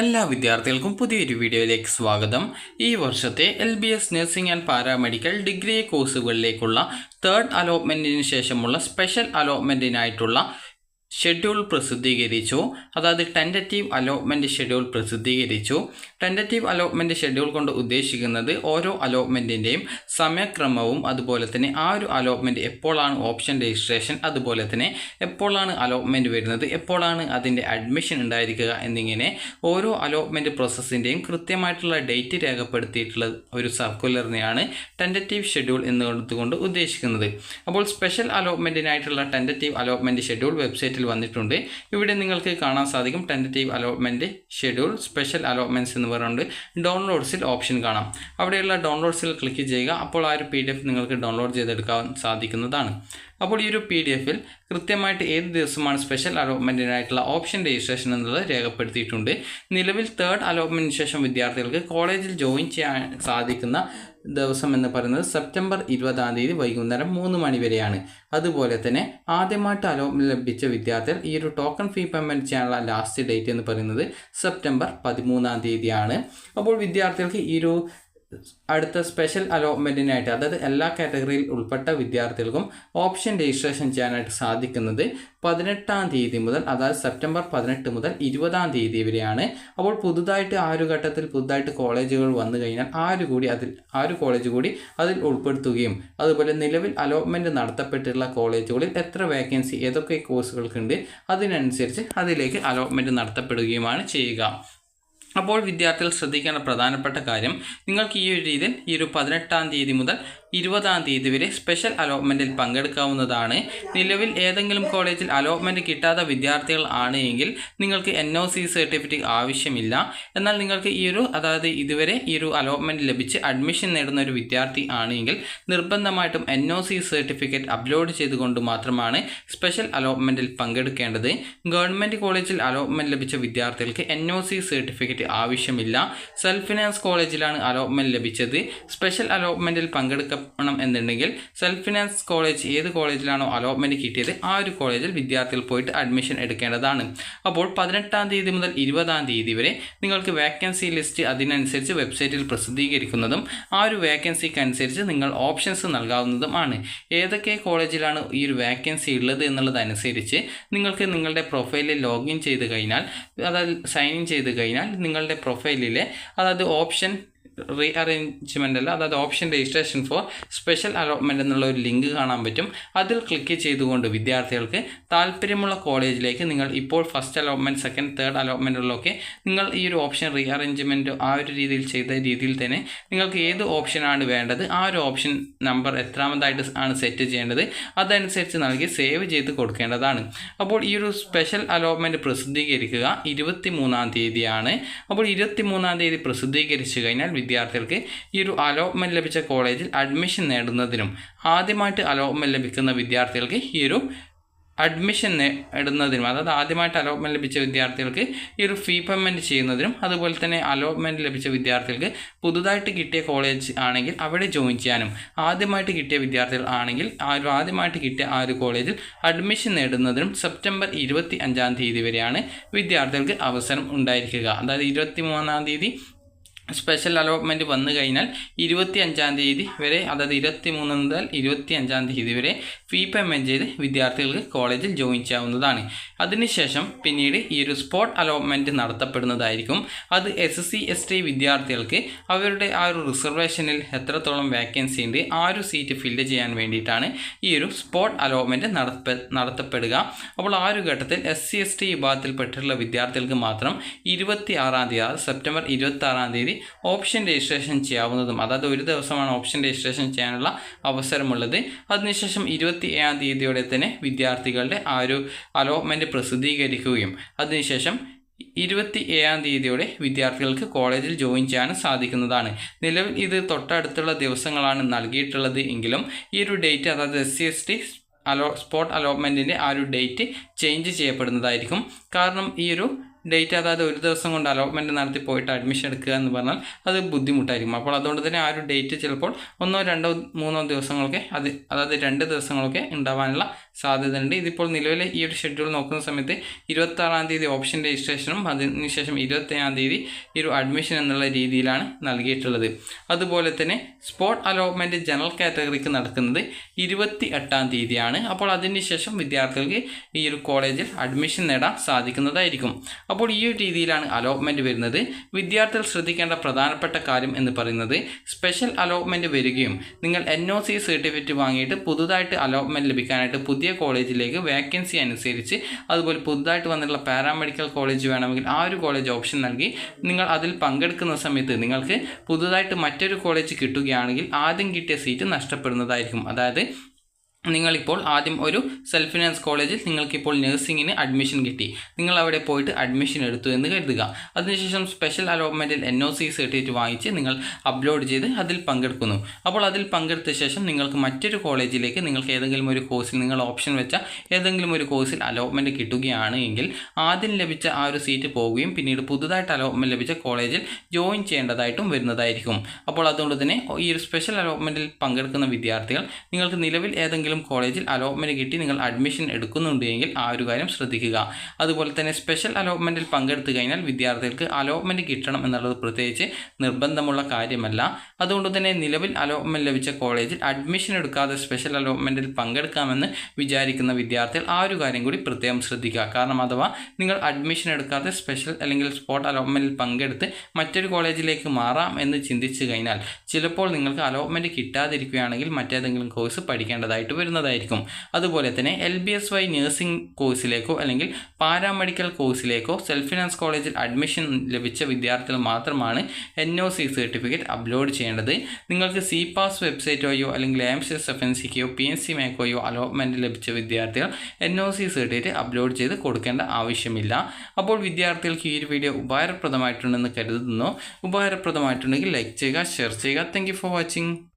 എല്ലാ വിദ്യാർത്ഥികൾക്കും പുതിയൊരു വീഡിയോയിലേക്ക് സ്വാഗതം. ഈ വർഷത്തെ LBS nursing and paramedical degree കോഴ്സുകളിലേക്കുള്ള തേർഡ് അലോട്ട്മെൻറ്റിന് ശേഷമുള്ള സ്പെഷ്യൽ അലോട്ട്മെൻറ്റിനായിട്ടുള്ള ഷെഡ്യൂൾ പ്രസിദ്ധീകരിച്ചു. അതായത് ടെൻറ്ററ്റീവ് അലോട്ട്മെൻറ്റ് ഷെഡ്യൂൾ പ്രസിദ്ധീകരിച്ചു. ടെൻറ്ററ്റീവ് അലോട്ട്മെൻറ്റ് ഷെഡ്യൂൾ കൊണ്ട് ഉദ്ദേശിക്കുന്നത് ഓരോ അലോട്ട്മെൻറ്റിൻ്റെയും സമയക്രമവും അതുപോലെ തന്നെ ആ ഒരു അലോട്ട്മെൻറ്റ് എപ്പോഴാണ് ഓപ്ഷൻ രജിസ്ട്രേഷൻ, അതുപോലെ തന്നെ എപ്പോഴാണ് അലോട്ട്മെൻറ്റ് വരുന്നത്, എപ്പോഴാണ് അതിൻ്റെ അഡ്മിഷൻ ഉണ്ടായിരിക്കുക എന്നിങ്ങനെ ഓരോ അലോട്ട്മെൻറ്റ് പ്രോസസ്സിൻ്റെയും കൃത്യമായിട്ടുള്ള ഡേറ്റ് രേഖപ്പെടുത്തിയിട്ടുള്ള ഒരു സർക്കുലറിനെയാണ് ടെൻറ്ററ്റീവ് ഷെഡ്യൂൾ എന്നുകൊണ്ട് ഉദ്ദേശിക്കുന്നത്. അപ്പോൾ സ്പെഷ്യൽ അലോട്ട്മെൻറ്റിനായിട്ടുള്ള ടെൻറ്ററ്റീവ് അലോട്ട്മെൻറ്റ് ഷെഡ്യൂൾ വെബ്സൈറ്റിൽ വന്നിട്ടുണ്ട്. ഇവിടെ നിങ്ങൾക്ക് കാണാൻ സാധിക്കും tentative allotment schedule special allotments എന്ന് പറഞ്ഞുകൊണ്ട് ഡൗൺലോഡ്സിൽ ഓപ്ഷൻ കാണാം. അവിടെയുള്ള ഡൗൺലോഡ്സിൽ ക്ലിക്ക് ചെയ്യുക. അപ്പോൾ ആ ഒരു PDF നിങ്ങൾക്ക് ഡൗൺലോഡ് ചെയ്തെടുക്കാൻ സാധിക്കുന്നതാണ്. അപ്പോൾ ഈ ഒരു PDFൽ കൃത്യമായിട്ട് ഏത് ദിവസമാണ് സ്പെഷ്യൽ അലോട്ട്മെൻറ്റിനായിട്ടുള്ള ഓപ്ഷൻ രജിസ്ട്രേഷൻ എന്നുള്ളത് രേഖപ്പെടുത്തിയിട്ടുണ്ട്. നിലവിൽ തേർഡ് അലോട്ട്മെൻറ്റിന് ശേഷം വിദ്യാർത്ഥികൾക്ക് കോളേജിൽ ജോയിൻ ചെയ്യാൻ സാധിക്കുന്ന ദിവസം എന്ന് പറയുന്നത് സെപ്റ്റംബർ 20 വൈകുന്നേരം 3 മണി വരെയാണ്. അതുപോലെ തന്നെ ആദ്യമായിട്ട് അലോട്ട്മെൻറ്റ് ലഭിച്ച വിദ്യാർത്ഥികൾ ഈ ഒരു ടോക്കൺ ഫീ പേയ്മെൻറ്റ് ചെയ്യാനുള്ള ലാസ്റ്റ് ഡേറ്റ് എന്ന് പറയുന്നത് സെപ്റ്റംബർ 13 അപ്പോൾ വിദ്യാർത്ഥികൾക്ക് ഈ ഒരു അടുത്ത സ്പെഷ്യൽ അലോട്ട്മെൻറ്റിനായിട്ട്, അതായത് എല്ലാ കാറ്റഗറിയിൽ ഉൾപ്പെട്ട വിദ്യാർത്ഥികൾക്കും ഓപ്ഷൻ രജിസ്ട്രേഷൻ ചെയ്യാനായിട്ട് സാധിക്കുന്നത് 18 മുതൽ, അതായത് സെപ്റ്റംബർ 18 മുതൽ 20 വരെയാണ്. അപ്പോൾ പുതുതായിട്ട് ആ ഒരു ഘട്ടത്തിൽ പുതുതായിട്ട് കോളേജുകൾ വന്നു കഴിഞ്ഞാൽ ആ ഒരു കോളേജ് കൂടി അതിൽ ഉൾപ്പെടുത്തുകയും അതുപോലെ നിലവിൽ അലോട്ട്മെൻറ്റ് നടത്തപ്പെട്ടിട്ടുള്ള കോളേജുകളിൽ എത്ര വേക്കൻസി ഏതൊക്കെ കോഴ്സുകൾക്കുണ്ട് അതിനനുസരിച്ച് അതിലേക്ക് അലോട്ട്മെൻറ്റ് നടത്തപ്പെടുകയുമാണ് ചെയ്യുക. അപ്പോൾ വിദ്യാർത്ഥികൾ ശ്രദ്ധിക്കേണ്ട പ്രധാനപ്പെട്ട കാര്യം, നിങ്ങൾക്ക് ഈ ഒരു രീതിയിൽ ഈ ഒരു 18 മുതൽ 20 വരെ സ്പെഷ്യൽ അലോട്ട്മെൻറ്റിൽ പങ്കെടുക്കാവുന്നതാണ്. നിലവിൽ ഏതെങ്കിലും കോളേജിൽ അലോട്ട്മെൻറ്റ് കിട്ടാത്ത വിദ്യാർത്ഥികൾ ആണ് എങ്കിൽ നിങ്ങൾക്ക് NOC സർട്ടിഫിക്കറ്റ് ആവശ്യമില്ല. എന്നാൽ നിങ്ങൾക്ക് അതായത് ഇതുവരെ ഈ ഒരു അലോട്ട്മെൻറ്റ് ലഭിച്ച് അഡ്മിഷൻ നേടുന്ന ഒരു വിദ്യാർത്ഥി ആണെങ്കിൽ നിർബന്ധമായിട്ടും NOC സർട്ടിഫിക്കറ്റ് അപ്ലോഡ് ചെയ്തുകൊണ്ട് മാത്രമാണ് സ്പെഷ്യൽ അലോട്ട്മെൻറ്റിൽ പങ്കെടുക്കേണ്ടത്. ഗവൺമെൻറ് കോളേജിൽ അലോട്ട്മെൻറ്റ് ലഭിച്ച വിദ്യാർത്ഥികൾക്ക് NOC സർട്ടിഫിക്കറ്റ് ആവശ്യമില്ല. സെൽഫ് ഫിനാൻസ് കോളേജിലാണ് അലോട്ട്മെൻറ്റ് ലഭിച്ചത്. സ്പെഷ്യൽ അലോട്ട്മെൻറ്റിൽ പങ്കെടുക്കണം എന്നുണ്ടെങ്കിൽ സെൽഫ് ഫിനാൻസ് കോളേജ് ഏത് കോളേജിലാണോ അലോട്ട്മെൻറ്റ് കിട്ടിയത് ആ ഒരു കോളേജിൽ വിദ്യാർത്ഥികൾ പോയിട്ട് അഡ്മിഷൻ എടുക്കേണ്ടതാണ്. അപ്പോൾ 18 മുതൽ 20 വരെ നിങ്ങൾക്ക് വേക്കൻസി ലിസ്റ്റ് അതിനനുസരിച്ച് വെബ്സൈറ്റിൽ പ്രസിദ്ധീകരിക്കുന്നതും ആ ഒരു വേക്കൻസിക്ക് അനുസരിച്ച് നിങ്ങൾ ഓപ്ഷൻസ് നൽകാവുന്നതുമാണ്. ഏതൊക്കെ കോളേജിലാണ് ഈ ഒരു വേക്കൻസി ഉള്ളത് എന്നുള്ളതനുസരിച്ച് നിങ്ങൾക്ക് നിങ്ങളുടെ പ്രൊഫൈലിൽ ലോഗിൻ ചെയ്ത് കഴിഞ്ഞാൽ, അതായത് സൈൻ ഇൻ ചെയ്ത് കഴിഞ്ഞാൽ നിങ്ങളുടെ പ്രൊഫൈലിലെ അതായത് ഓപ്ഷൻ റീഅറേഞ്ച്മെൻ്റ് അല്ല, അതായത് option registration four special allotment എന്നുള്ള ഒരു ലിങ്ക് കാണാൻ പറ്റും. അതിൽ ക്ലിക്ക് ചെയ്തുകൊണ്ട് വിദ്യാർത്ഥികൾക്ക് താല്പര്യമുള്ള കോളേജിലേക്ക് നിങ്ങൾ ഇപ്പോൾ ഫസ്റ്റ് അലോട്ട്മെൻറ്റ്, സെക്കൻഡ്, തേർഡ് അലോട്ട്മെൻറ്റുകളിലൊക്കെ നിങ്ങൾ ഈ ഒരു ഓപ്ഷൻ റീഅറേഞ്ച്മെൻറ്റ് ആ ഒരു രീതിയിൽ ചെയ്ത രീതിയിൽ തന്നെ നിങ്ങൾക്ക് ഏത് ഓപ്ഷനാണ് വേണ്ടത്, ആ ഒരു ഓപ്ഷൻ നമ്പർ എത്രാമതായിട്ട് ആണ് സെറ്റ് ചെയ്യേണ്ടത് അതനുസരിച്ച് നൽകി സേവ് ചെയ്ത് കൊടുക്കേണ്ടതാണ്. അപ്പോൾ ഈ ഒരു സ്പെഷ്യൽ അലോട്ട്മെൻറ്റ് പ്രസിദ്ധീകരിക്കുക 23 അപ്പോൾ 23 പ്രസിദ്ധീകരിച്ചു കഴിഞ്ഞാൽ വിദ്യാർത്ഥികൾക്ക് ഈ ഒരു അലോട്ട്മെൻറ്റ് ലഭിച്ച കോളേജിൽ അഡ്മിഷൻ നേടുന്നതിനും ആദ്യമായിട്ട് അലോട്ട്മെൻറ്റ് ലഭിക്കുന്ന വിദ്യാർത്ഥികൾക്ക് ഈ ഒരു അഡ്മിഷൻ നേടുന്നതിനും, അതായത് ആദ്യമായിട്ട് അലോട്ട്മെൻറ്റ് ലഭിച്ച വിദ്യാർത്ഥികൾക്ക് ഈ ഒരു ഫീ പേയ്മെൻറ്റ് ചെയ്യുന്നതിനും, അതുപോലെ തന്നെ അലോട്ട്മെൻറ്റ് ലഭിച്ച വിദ്യാർത്ഥികൾക്ക് പുതുതായിട്ട് കിട്ടിയ കോളേജ് ആണെങ്കിൽ അവിടെ ജോയിൻ ചെയ്യാനും, ആദ്യമായിട്ട് കിട്ടിയ വിദ്യാർത്ഥികൾ ആണെങ്കിൽ ആദ്യമായിട്ട് കിട്ടിയ ആ ഒരു കോളേജിൽ അഡ്മിഷൻ നേടുന്നതിനും സെപ്റ്റംബർ 25 വരെയാണ് വിദ്യാർത്ഥികൾക്ക് അവസരം ഉണ്ടായിരിക്കുക. അതായത് 23 സ്പെഷ്യൽ അലോട്ട്മെൻറ്റ് വന്നു കഴിഞ്ഞാൽ 25 വരെ, അതായത് 23 മുതൽ 25 വരെ ഫീ പേയ്മെൻറ്റ് ചെയ്ത് വിദ്യാർത്ഥികൾക്ക് കോളേജിൽ ജോയിൻ ചെയ്യാവുന്നതാണ്. അതിനുശേഷം പിന്നീട് ഈ ഒരു സ്പോട്ട് അലോട്ട്മെൻറ്റ് നടത്തപ്പെടുന്നതായിരിക്കും. അത് SC ST വിദ്യാർത്ഥികൾക്ക് അവരുടെ ആ ഒരു റിസർവേഷനിൽ എത്രത്തോളം വേക്കൻസി ഉണ്ട് ആ ഒരു സീറ്റ് ഫില്ല് ചെയ്യാൻ വേണ്ടിയിട്ടാണ് ഈ ഒരു സ്പോട്ട് അലോട്ട്മെൻറ്റ് നടത്തപ്പെടുക. അപ്പോൾ ആ ഒരു ഘട്ടത്തിൽ SC ST വിഭാഗത്തിൽപ്പെട്ടിട്ടുള്ള വിദ്യാർത്ഥികൾക്ക് മാത്രം 26 സെപ്റ്റംബർ 26 ഓപ്ഷൻ രജിസ്ട്രേഷൻ ചെയ്യാവുന്നതും, അതായത് ഒരു ദിവസമാണ് ഓപ്ഷൻ രജിസ്ട്രേഷൻ ചെയ്യാനുള്ള അവസരമുള്ളത്. അതിനുശേഷം 27 തന്നെ വിദ്യാർത്ഥികളുടെ ആ ഒരു അലോട്ട്മെൻറ്റ് പ്രസിദ്ധീകരിക്കുകയും അതിനുശേഷം 27 വിദ്യാർത്ഥികൾക്ക് കോളേജിൽ ജോയിൻ ചെയ്യാൻ സാധിക്കുന്നതാണ്. നിലവിൽ ഇത് തൊട്ടടുത്തുള്ള ദിവസങ്ങളാണ് നൽകിയിട്ടുള്ളത് എങ്കിലും ഈ ഒരു ഡേറ്റ്, അതായത് SC ST സ്പോട്ട് അലോട്ട്മെൻറ്റിൻ്റെ ആ ഒരു ഡേറ്റ് ചേഞ്ച് ചെയ്യപ്പെടുന്നതായിരിക്കും. കാരണം ഈ ഒരു ഡേറ്റ്, അതായത് ഒരു ദിവസം കൊണ്ട് അലോട്ട്മെൻറ്റ് നടത്തി പോയിട്ട് അഡ്മിഷൻ എടുക്കുക എന്ന് പറഞ്ഞാൽ അത് ബുദ്ധിമുട്ടായിരിക്കും. അപ്പോൾ അതുകൊണ്ട് തന്നെ ആ ഒരു ഡേറ്റ് ചിലപ്പോൾ 1, 2, 3 ദിവസങ്ങളൊക്കെ അതായത് 2 ദിവസങ്ങളൊക്കെ ഉണ്ടാവാനുള്ള സാധ്യതയുണ്ട്. ഇതിപ്പോൾ നിലവിലെ ഈ ഒരു ഷെഡ്യൂൾ നോക്കുന്ന സമയത്ത് 26-ാം തീയതി ഓപ്ഷൻ രജിസ്ട്രേഷനും അതിനുശേഷം 21-ാം തീയതി ഈ ഒരു അഡ്മിഷൻ എന്നുള്ള രീതിയിലാണ് നൽകിയിട്ടുള്ളത്. അതുപോലെ തന്നെ സ്പോട്ട് അലോട്ട്മെൻറ്റ് ജനറൽ കാറ്റഗറിക്ക് നടക്കുന്നത് 28-ാം തീയതിയാണ്. അപ്പോൾ അതിനുശേഷം വിദ്യാർത്ഥികൾക്ക് ഈ ഒരു കോളേജിൽ അഡ്മിഷൻ നേടാൻ സാധിക്കുന്നതായിരിക്കും. അപ്പോൾ ഈ ഒരു രീതിയിലാണ് അലോട്ട്മെൻറ്റ് വരുന്നത്. വിദ്യാർത്ഥികൾ ശ്രദ്ധിക്കേണ്ട പ്രധാനപ്പെട്ട കാര്യം എന്ന് പറയുന്നത് സ്പെഷ്യൽ അലോട്ട്മെൻറ്റ് വരികയും നിങ്ങൾ NOC സർട്ടിഫിക്കറ്റ് വാങ്ങിയിട്ട് പുതുതായിട്ട് അലോട്ട്മെൻറ്റ് ലഭിക്കാനായിട്ട് പുതിയ കോളേജിലേക്ക് വേക്കൻസി അനുസരിച്ച് അതുപോലെ പുതുതായിട്ട് വന്നിട്ടുള്ള പാരാമെഡിക്കൽ കോളേജ് വേണമെങ്കിൽ ആ ഒരു കോളേജ് ഓപ്ഷൻ നൽകി നിങ്ങൾ അതിൽ പങ്കെടുക്കുന്ന സമയത്ത് നിങ്ങൾക്ക് പുതുതായിട്ട് മറ്റൊരു കോളേജ് കിട്ടുകയാണെങ്കിൽ ആദ്യം കിട്ടിയ സീറ്റ് നഷ്ടപ്പെടുന്നതായിരിക്കും. അതായത് നിങ്ങളിപ്പോൾ ആദ്യം ഒരു സെൽഫ് ഫിനാൻസ് കോളേജിൽ നിങ്ങൾക്കിപ്പോൾ നഴ്സിംഗിന് അഡ്മിഷൻ കിട്ടി, നിങ്ങൾ അവിടെ പോയിട്ട് അഡ്മിഷൻ എടുത്തു എന്ന് കരുതുക. അതിനുശേഷം സ്പെഷ്യൽ അലോട്ട്മെൻറ്റിൽ NOC സർട്ടിഫിക്കറ്റ് വാങ്ങിച്ച് നിങ്ങൾ അപ്ലോഡ് ചെയ്ത് അതിൽ പങ്കെടുക്കുന്നു. അപ്പോൾ അതിൽ പങ്കെടുത്ത ശേഷം നിങ്ങൾക്ക് മറ്റൊരു കോളേജിലേക്ക് നിങ്ങൾക്ക് ഏതെങ്കിലും ഒരു കോഴ്സിൽ നിങ്ങൾ ഓപ്ഷൻ വെച്ച ഏതെങ്കിലും ഒരു കോഴ്സിൽ അലോട്ട്മെൻറ്റ് കിട്ടുകയാണ് എങ്കിൽ ആദ്യം ലഭിച്ച ആ ഒരു സീറ്റ് പോവുകയും പിന്നീട് പുതുതായിട്ട് അലോട്ട്മെൻറ്റ് ലഭിച്ച കോളേജിൽ ജോയിൻ ചെയ്യേണ്ടതായിട്ടും വരുന്നതായിരിക്കും. അപ്പോൾ അതുകൊണ്ട് തന്നെ ഈ ഒരു സ്പെഷ്യൽ അലോട്ട്മെൻറ്റിൽ പങ്കെടുക്കുന്ന വിദ്യാർത്ഥികൾ നിങ്ങൾക്ക് നിലവിൽ ഏതെങ്കിലും കോളേജിൽ അലോട്ട്മെൻറ്റ് കിട്ടി നിങ്ങൾ അഡ്മിഷൻ എടുക്കുന്നുണ്ട് എങ്കിൽ ആ ഒരു കാര്യം ശ്രദ്ധിക്കുക. അതുപോലെ തന്നെ സ്പെഷ്യൽ അലോട്ട്മെൻറ്റിൽ പങ്കെടുത്തു കഴിഞ്ഞാൽ വിദ്യാർത്ഥികൾക്ക് അലോട്ട്മെൻറ്റ് കിട്ടണം എന്നുള്ളത് പ്രത്യേകിച്ച് നിർബന്ധമുള്ള കാര്യമല്ല. അതുകൊണ്ട് തന്നെ നിലവിൽ അലോട്ട്മെൻറ്റ് ലഭിച്ച കോളേജിൽ അഡ്മിഷൻ എടുക്കാതെ സ്പെഷ്യൽ അലോട്ട്മെൻറ്റിൽ പങ്കെടുക്കാമെന്ന് വിചാരിക്കുന്ന വിദ്യാർത്ഥികൾ ആ ഒരു കാര്യം കൂടി പ്രത്യേകം ശ്രദ്ധിക്കുക. കാരണം അഥവാ നിങ്ങൾ അഡ്മിഷൻ എടുക്കാതെ സ്പെഷ്യൽ അല്ലെങ്കിൽ സ്പോട്ട് അലോട്ട്മെൻറ്റിൽ പങ്കെടുത്ത് മറ്റൊരു കോളേജിലേക്ക് മാറാം എന്ന് ചിന്തിച്ചു കഴിഞ്ഞാൽ ചിലപ്പോൾ നിങ്ങൾക്ക് അലോട്ട്മെൻറ്റ് കിട്ടാതിരിക്കുകയാണെങ്കിൽ മറ്റേതെങ്കിലും കോഴ്സ് പഠിക്കേണ്ടതായിട്ട് വരുന്നതായിരിക്കും. അതുപോലെ തന്നെ LBSY നഴ്സിംഗ് കോഴ്സിലേക്കോ അല്ലെങ്കിൽ പാരാമെഡിക്കൽ കോഴ്സിലേക്കോ സെൽഫ് ഫിനാൻസ് കോളേജിൽ അഡ്മിഷൻ ലഭിച്ച വിദ്യാർത്ഥികൾ മാത്രമാണ് NOC സർട്ടിഫിക്കറ്റ് അപ്ലോഡ് ചെയ്യേണ്ടത്. നിങ്ങൾക്ക് CPAS വെബ്സൈറ്റ് വഴിയോ അല്ലെങ്കിൽ AIMS FNCക്കോ PNC മേക്കോയോ അലോട്ട്മെൻറ്റ് ലഭിച്ച വിദ്യാർത്ഥികൾ NOC സർട്ടിഫിക്കറ്റ് അപ്ലോഡ് ചെയ്ത് കൊടുക്കേണ്ട ആവശ്യമില്ല. അപ്പോൾ വിദ്യാർത്ഥികൾക്ക് ഈ ഒരു വീഡിയോ ഉപകാരപ്രദമായിട്ടുണ്ടെന്ന് കരുതുന്നു. ഉപകാരപ്രദമായിട്ടുണ്ടെങ്കിൽ ലൈക്ക് ചെയ്യുക, ഷെയർ ചെയ്യുക. Thank you for watching.